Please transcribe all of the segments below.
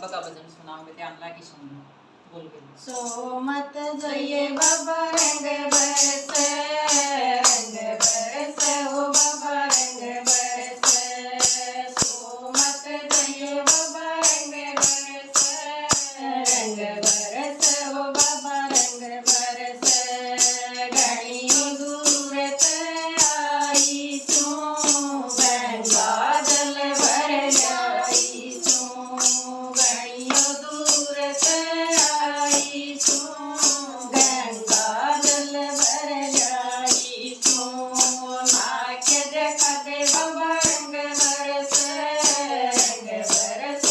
बगा भजन सुनाऊंगे, ध्यान लागी सुनना। बोल के सो मत जाइए बाबा रंग बरस, रंग बरस हो बाबा रंग बरस। सो मत जाइए बाबा रंग बरस, रंग बरस हो बाबा रंग बरस। घणियों दूर आई सू, गंगा जल भर जाई सू। घणियों दूर आई सू, गंगा जल भर जाई सू। नाक देखा दे बाबा रंग बरस, रंग बरस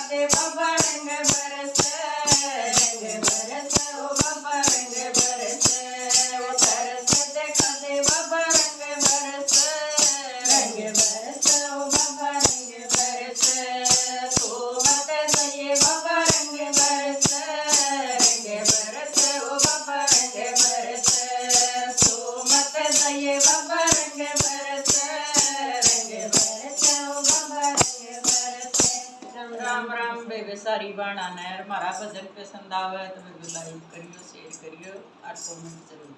खाते बाबा रंग बरस ओ बाबा रंग बरस वो तरस खाते बाबा रंग बरस ओ बाबा रंग बरस सोमत जये बाबा रंग बरस ओ बाबा रंग बरस सोमत जये बाबा रंग बरस ओ बाबा रंग बरस। राम राम बेबे सारी बाणा ने मारा भजन पसंद आवे तो बेबे लाइक करियो शेयर करियो और कमेंट जरूर